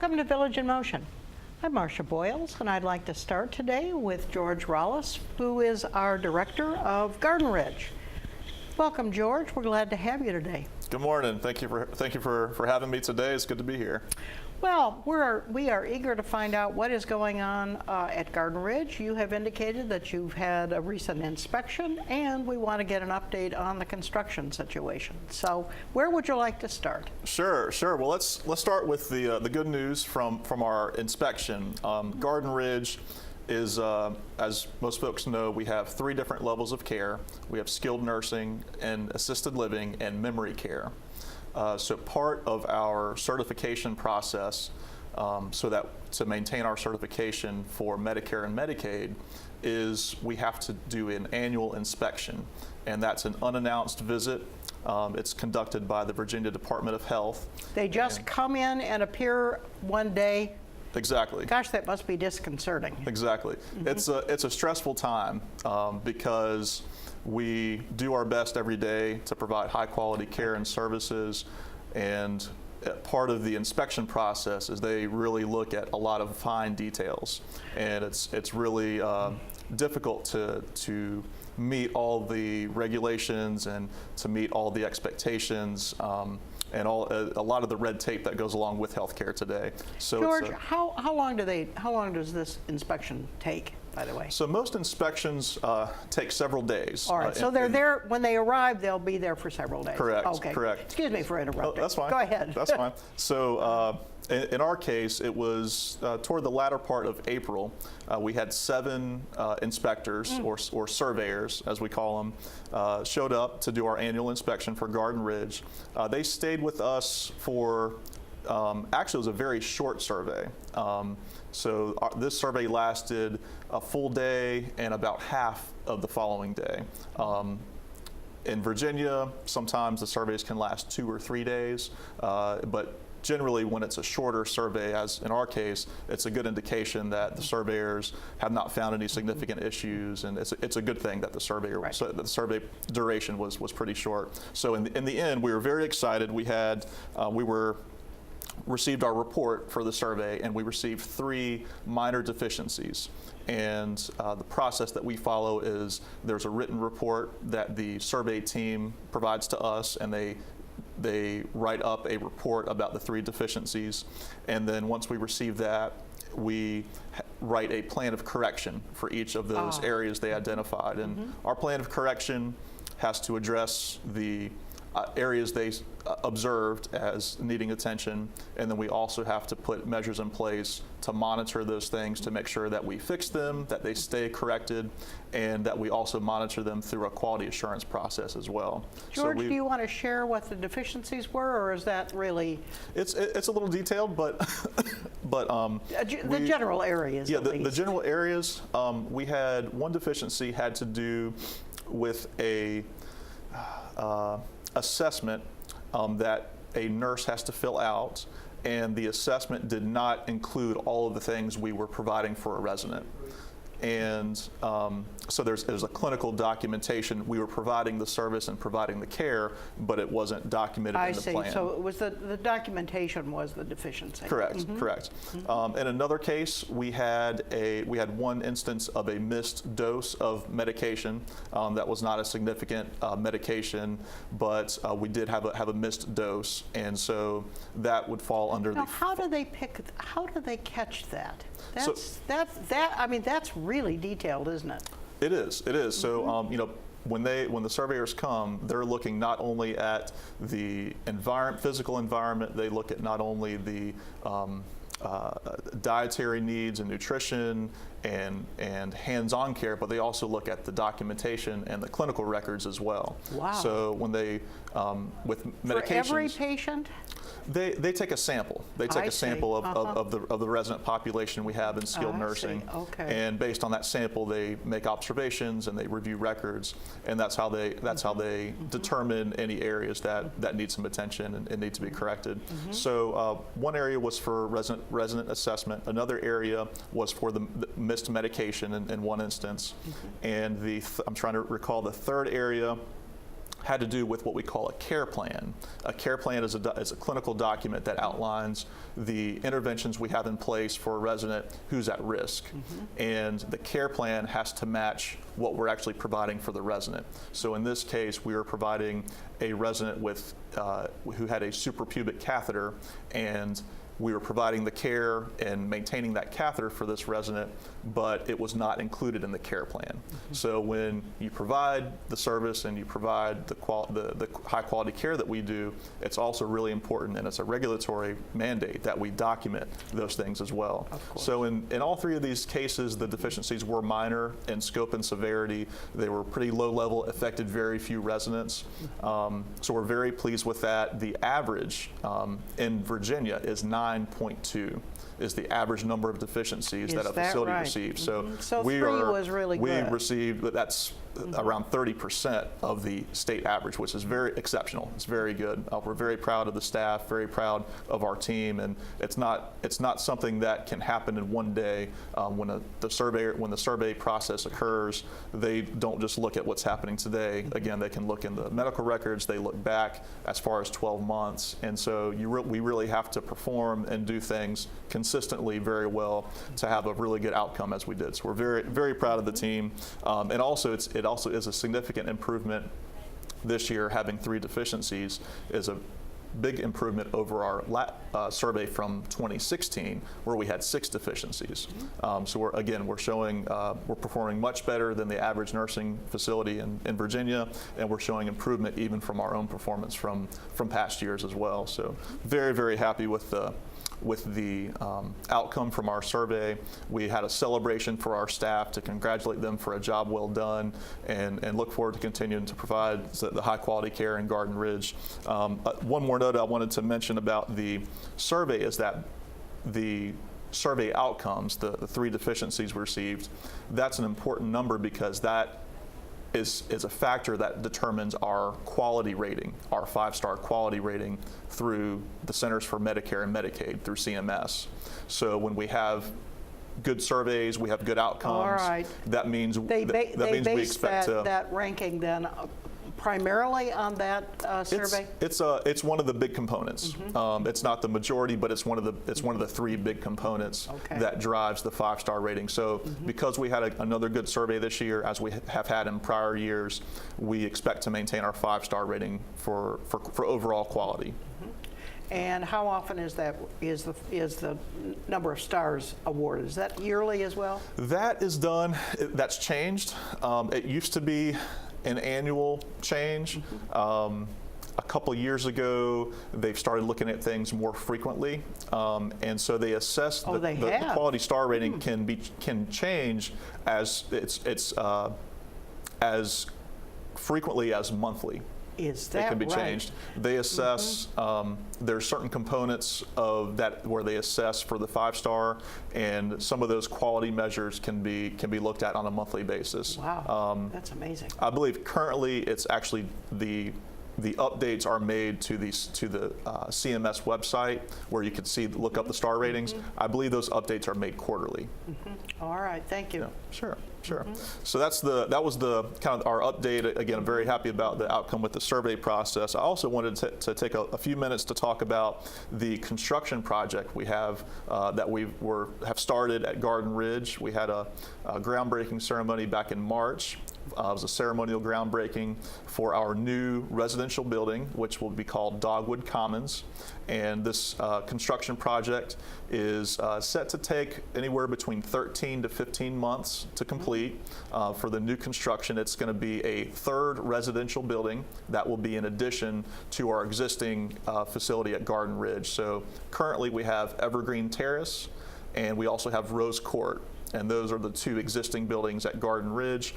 Welcome to Village in Motion. I'm Marcia Boyles, and I'd like to start today with George Rollis, who is our Director of Garden Ridge. Welcome, George. We're glad to have you today. Good morning. Thank you for having me today. It's good to be here. Well, we are eager to find out what is going on at Garden Ridge. You have indicated that you've had a recent inspection, and we want to get an update on the construction situation. So, where would you like to start? Sure. Well, let's start with the good news from our inspection. Garden Ridge is, as most folks know, we have 3 different levels of care. We have skilled nursing and assisted living and memory care. So part of our certification process, to maintain our certification for Medicare and Medicaid, is we have to do an annual inspection, and that's an unannounced visit. It's conducted by the Virginia Department of Health. They just come in and appear one day. Exactly. Gosh, that must be disconcerting. Exactly. Mm-hmm. It's a stressful time because we do our best every day to provide high quality care and services, and part of the inspection process is they really look at a lot of fine details, and it's really difficult to meet all the regulations and to meet all the expectations and a lot of the red tape that goes along with healthcare today. So George, how long does this inspection take, by the way? So most inspections take several days. All right, so they're there, when they arrive, they'll be there for several days. Correct, okay. correct. Excuse me for interrupting. Oh, that's fine. Go ahead. That's fine. So in our case, it was toward the latter part of April. We had 7 inspectors or surveyors, as we call them, showed up to do our annual inspection for Garden Ridge. They stayed with us for, actually it was a very short survey. This survey lasted a full day and about half of the following day. In Virginia, sometimes the surveys can last 2 or 3 days, but generally when it's a shorter survey, as in our case, it's a good indication that the surveyors have not found any significant issues, and it's a good thing that the survey duration was pretty short. So in the end, we were very excited. We received our report for the survey, and we received 3 minor deficiencies. And the process that we follow is there's a written report that the survey team provides to us, and they write up a report about the 3 deficiencies. And then once we receive that, we write a plan of correction for each of those areas they identified. And our plan of correction has to address the areas they observed as needing attention, and then we also have to put measures in place to monitor those things to make sure that we fix them, that they stay corrected, and that we also monitor them through a quality assurance process as well. George, do you want to share what the deficiencies were, or is that really? It's a little detailed, but the general areas. Yeah, the general areas. We had one deficiency had to do with a assessment that a nurse has to fill out, and the assessment did not include all of the things we were providing for a resident. And so there's a clinical documentation. We were providing the service and providing the care, but it wasn't documented in the plan. I see. So it was the documentation was the deficiency. Correct. Correct. In another case, we had one instance of a missed dose of medication that was not a significant medication, but we did have a missed dose, and so that would fall under now, how do they catch that? That's really detailed, isn't it? It is. So, when the surveyors come, they're looking not only at the physical environment, they look at not only the dietary needs and nutrition and hands-on care, but they also look at the documentation and the clinical records as well. Wow. So when they, with medications. For every patient? They take a sample. They take a sample of the resident population we have in skilled nursing. Okay. And based on that sample, they make observations and they review records, and that's how they determine any areas that need some attention and need to be corrected. So one area was for resident assessment. Another area was for the missed medication in one instance, and I'm trying to recall, the third area had to do with what we call a care plan. A care plan is a clinical document that outlines the interventions we have in place for a resident who's at risk. And the care plan has to match what we're actually providing for the resident. So in this case, we are providing a resident with who had a suprapubic catheter, and we were providing the care and maintaining that catheter for this resident, but it was not included in the care plan. So when you provide the service and you provide the high quality care that we do, it's also really important, and it's a regulatory mandate that we document those things as well. So in all three of these cases, the deficiencies were minor in scope and severity. They were pretty low level, affected very few residents. So we're very pleased with that. The average in Virginia is 9.2 is the average number of deficiencies that a facility receives. So, so three was really good. We received, but that's around 30% of the state average, which is very exceptional. It's very good. We're very proud of the staff, very proud of our team, and it's not something that can happen in one day. When the survey process occurs, they don't just look at what's happening today. Again, they can look in the medical records. They look back as far as 12 months, and so we really have to perform and do things consistently very well to have a really good outcome as we did. So we're very, very proud of the team, and also it also is a significant improvement this year. Having 3 deficiencies is a big improvement over our survey from 2016, where we had 6 deficiencies. So we're showing we're performing much better than the average nursing facility in Virginia, and we're showing improvement even from our own performance from past years as well. So very, very happy with the outcome from our survey. We had a celebration for our staff to congratulate them for a job well done, and look forward to continuing to provide the high quality care in Garden Ridge. One more note I wanted to mention about the survey is that the survey outcomes, the 3 deficiencies we received, that's an important number because that is a factor that determines our quality rating, our 5-star quality rating through the Centers for Medicare and Medicaid, through CMS. So when we have good surveys, we have good outcomes. That means we expect that ranking then primarily on that survey? It's one of the big components. It's not the majority, but it's one of the 3 big components that drives the 5-star rating. So because we had another good survey this year, as we have had in prior years, we expect to maintain our 5-star rating for overall quality. And how often is the number of stars awarded? Is that yearly as well? That is done. That's changed. It used to be an annual change. A couple years ago, they've started looking at things more frequently, and so they assess the quality star rating can change as as frequently as monthly. Is that it can be changed. They assess. There's certain components of that where they assess for the 5-star, and some of those quality measures can be looked at on a monthly basis. Wow, that's amazing. I believe currently it's actually the updates are made to the CMS website, where you can look up the star ratings. I believe those updates are made quarterly. All right, thank you. Yeah, sure. So that was the kind of our update. Again, I'm very happy about the outcome with the survey process. I also wanted to take a few minutes to talk about the construction project we have that we have started at Garden Ridge. We had a groundbreaking ceremony back in March. It was a ceremonial groundbreaking for our new residential building, which will be called Dogwood Commons. And this construction project is set to take anywhere between 13 to 15 months to complete. For the new construction, it's going to be a 3rd residential building that will be in addition to our existing facility at Garden Ridge. So currently we have Evergreen Terrace, and we also have Rose Court. And those are the 2 existing buildings at Garden Ridge.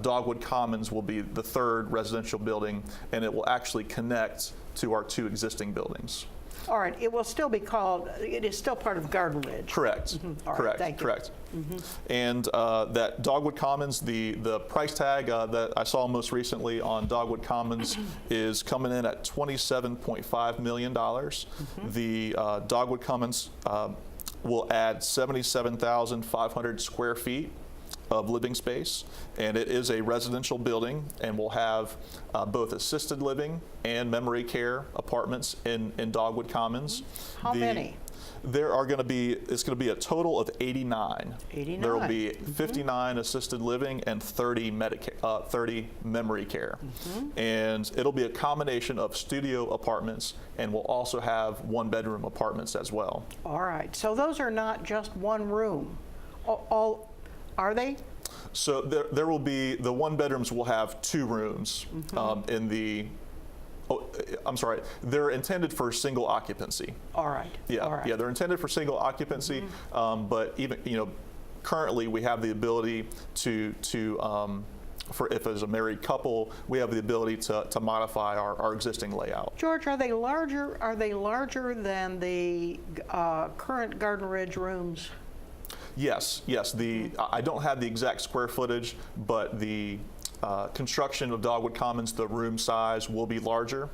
Dogwood Commons will be the 3rd residential building, and it will actually connect to our 2 existing buildings. All right, it will still be called, it is still part of Garden Ridge. Correct. All correct. Right, thank you. Correct. And that Dogwood Commons, the price tag that I saw most recently on Dogwood Commons is coming in at $27.5 million. The Dogwood Commons will add 77,500 square feet of living space, and it is a residential building, and we'll have both assisted living and memory care apartments in Dogwood Commons. How many? There are going to be, it's going to be a total of 89. 89. There will be 59 assisted living and 30 memory care. And it'll be a combination of studio apartments, and we'll also have one-bedroom apartments as well. All right. So those are not just one room. All are they? So there will be, the one-bedrooms will have 2 rooms in the, I'm sorry, they're intended for single occupancy. All right. Yeah, All right. yeah, they're intended for single occupancy, but even, currently we have the ability to for if there's a married couple, we have the ability to modify our existing layout. George, are they larger? Are they larger than the current Garden Ridge rooms? Yes, yes. I don't have the exact square footage, but the construction of Dogwood Commons, the room size will be larger.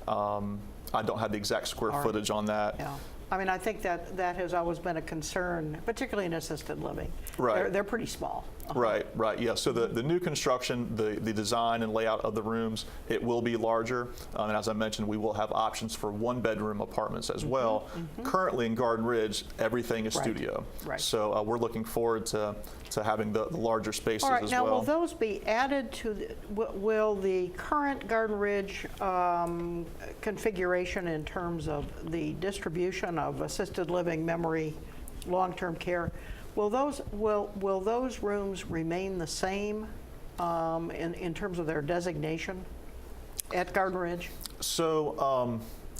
I don't have the exact square footage on that. Yeah. I mean, I think that has always been a concern, particularly in assisted living. Right. They're pretty small. Right, right, yeah. So the new construction, the design and layout of the rooms, it will be larger. And as I mentioned, we will have options for one-bedroom apartments as well. Currently in Garden Ridge, everything is studio. Right. So we're looking forward to having the larger spaces All right, as now well. will those be added to, will the current Garden Ridge configuration in terms of the distribution of assisted living, memory, long-term care, will those rooms remain the same in terms of their designation at Garden Ridge? So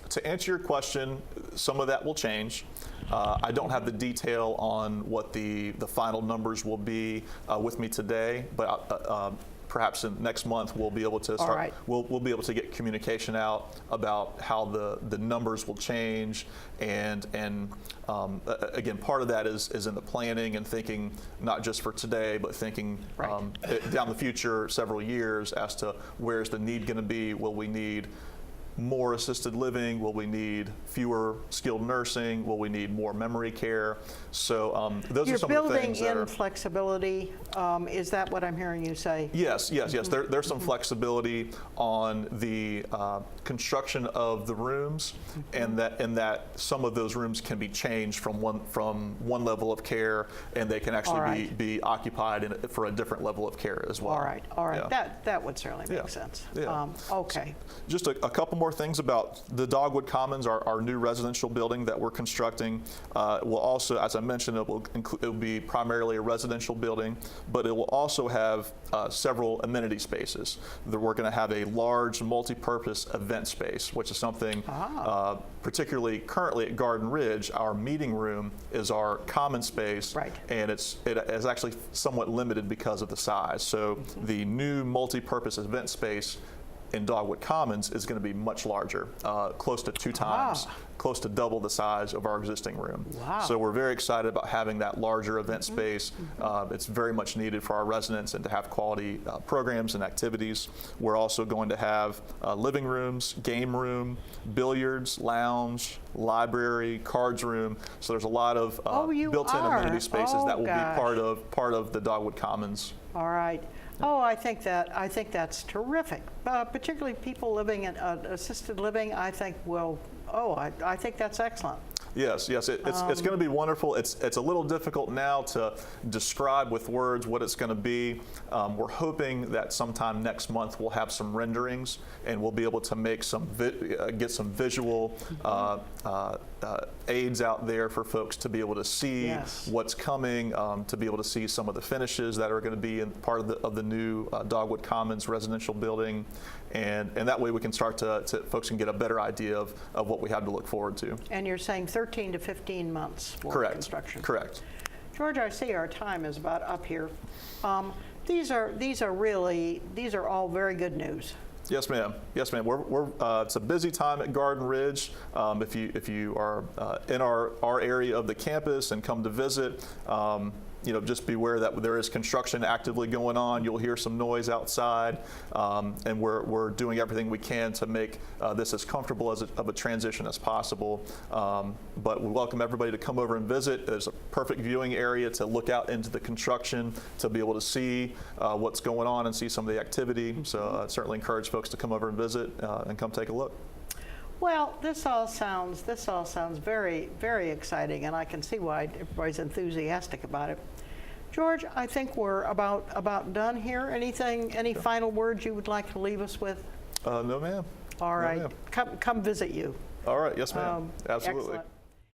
to answer your question, some of that will change. I don't have the detail on what the final numbers will be with me today, but perhaps next month we'll be able to start. All right. We'll be able to get communication out about how the numbers will change, and again, part of that is in the planning and thinking not just for today, but thinking down the future several years as to where's the need going to be. Will we need more assisted living? Will we need fewer skilled nursing? Will we need more memory care? So those are some of the things that You're building in flexibility. Is that what I'm hearing you say? Yes, yes, yes. There's some flexibility on the construction of the rooms, and that some of those rooms can be changed from one level of care, and they can actually be occupied for a different level of care as well. All right, all right. Yeah. That would certainly make sense. Yeah. Okay. Just a couple more things about the Dogwood Commons, our new residential building that we're constructing. Will also, as I mentioned, it will be primarily a residential building, but it will also have several amenity spaces. We're going to have a large multi-purpose event space, which is something particularly currently at Garden Ridge, our meeting room is our common space, and it is actually somewhat limited because of the size. So the new multi-purpose event space in Dogwood Commons is going to be much larger, close to 2 times, close to double the size of our existing room. Wow. So we're very excited about having that larger event space. It's very much needed for our residents and to have quality programs and activities. We're also going to have living rooms, game room, billiards, lounge, library, cards room. So there's a lot of built-in amenity spaces that will be part of the Dogwood Commons. All right. Oh, I think that's terrific. Particularly people living in assisted living, I think I think that's excellent. Yes, yes, it's going to be wonderful. It's a little difficult now to describe with words what it's going to be. We're hoping that sometime next month we'll have some renderings and we'll be able to make get some visual aids out there for folks to be able to see what's coming, to be able to see some of the finishes that are going to be in part of the new Dogwood Commons residential building. And that way we can start folks can get a better idea of what we have to look forward to. And you're saying 13 to 15 months for construction. Correct. George, I see our time is about up here. These are all very good news. Yes, ma'am. Yes, ma'am. It's a busy time at Garden Ridge. If you are in our area of the campus and come to visit, just be aware that there is construction actively going on. You'll hear some noise outside, and we're doing everything we can to make this as comfortable of a transition as possible. But we welcome everybody to come over and visit. There's a perfect viewing area to look out into the construction, to be able to see what's going on and see some of the activity. So I certainly encourage folks to come over and visit and come take a look. Well, this all sounds very, very exciting, and I can see why everybody's enthusiastic about it. George, I think we're about done here. Any final words you would like to leave us with? No, ma'am. All right. No, ma'am. Come visit you. All right. Yes, ma'am. Absolutely. Excellent.